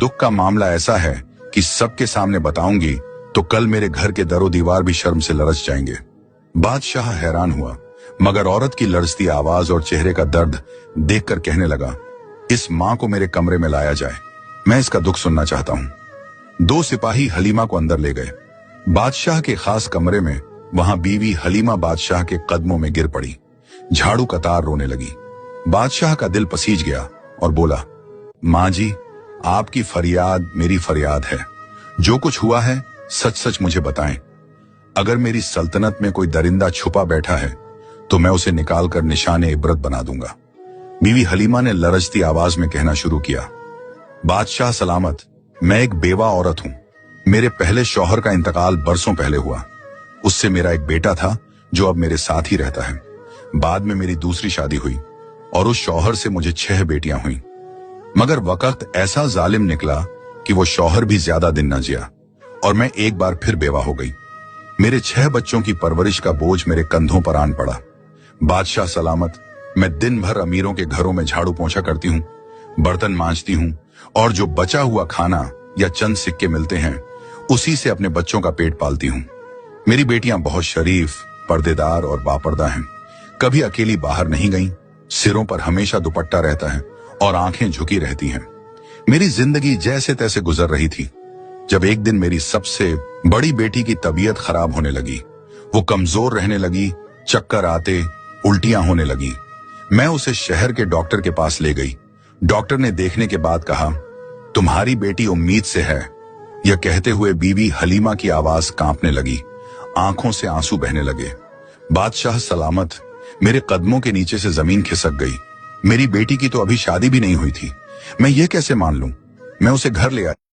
दुख का मामला ऐसा है कि सबके सामने बताऊंगी तो कल मेरे घर के दरो दीवार भी शर्म से लरस जाएंगे। बादशाह हैरान हुआ, मगर औरत की लरसती आवाज और चेहरे का दर्द देखकर कहने लगा, इस मां को मेरे कमरे में लाया जाए, मैं इसका दुख सुनना चाहता हूं। 2 सिपाही हलीमा को अंदर ले गए। बादशाह के खास कमरे में वहां बीवी हलीमा बादशाह के कदमों में गिर पड़ी, झाड़ू कतार रोने लगी। बादशाह का दिल पसीज गया और बोला, मां जी, आपकी फरियाद मेरी फरियाद है। जो कुछ हुआ है सच सच मुझे बताएं। अगर मेरी सल्तनत में कोई दरिंदा छुपा बैठा है तो मैं उसे निकालकर निशाने इबरत बना दूंगा। बीवी हलीमा ने लरजती आवाज में कहना शुरू किया, बादशाह सलामत, मैं एक बेवा औरत हूं। मेरे पहले शौहर का इंतकाल बरसों पहले हुआ। उससे मेरा एक बेटा था जो अब मेरे साथ ही रहता है। बाद में मेरी दूसरी शादी हुई और उस शौहर से मुझे 6 बेटियां हुई, मगर वक्त ऐसा जालिम निकला कि वो शौहर भी ज्यादा दिन न जिया और मैं एक बार फिर बेवा हो गई। मेरे 6 बच्चों की परवरिश का बोझ मेरे कंधों पर आन पड़ा। बादशाह सलामत, मैं दिन भर अमीरों के घरों में झाड़ू पोंछा करती हूँ, बर्तन मांजती हूँ और जो बचा हुआ खाना या चंद सिक्के मिलते हैं उसी से अपने बच्चों का पेट पालती हूँ। मेरी बेटियां बहुत शरीफ, पर्देदार और बापर्दा हैं। कभी अकेली बाहर नहीं गईं, सिरों पर हमेशा दुपट्टा रहता है और आंखें झुकी रहती हैं। मेरी जिंदगी जैसे तैसे गुजर रही थी जब एक दिन मेरी सबसे बड़ी बेटी की तबीयत खराब होने लगी। वो कमजोर रहने लगी, चक्कर आते, उल्टियां होने लगी। मैं उसे शहर के डॉक्टर के पास ले गई। डॉक्टर ने देखने के बाद कहा, तुम्हारी बेटी उम्मीद से है। यह कहते हुए बीवी हलीमा की आवाज कांपने लगी, आंखों से आंसू बहने लगे। बादशाह सलामत, मेरे कदमों के नीचे से जमीन खिसक गई। मेरी बेटी की तो अभी शादी भी नहीं हुई थी, मैं ये कैसे मान लूं? मैं उसे घर ले आई।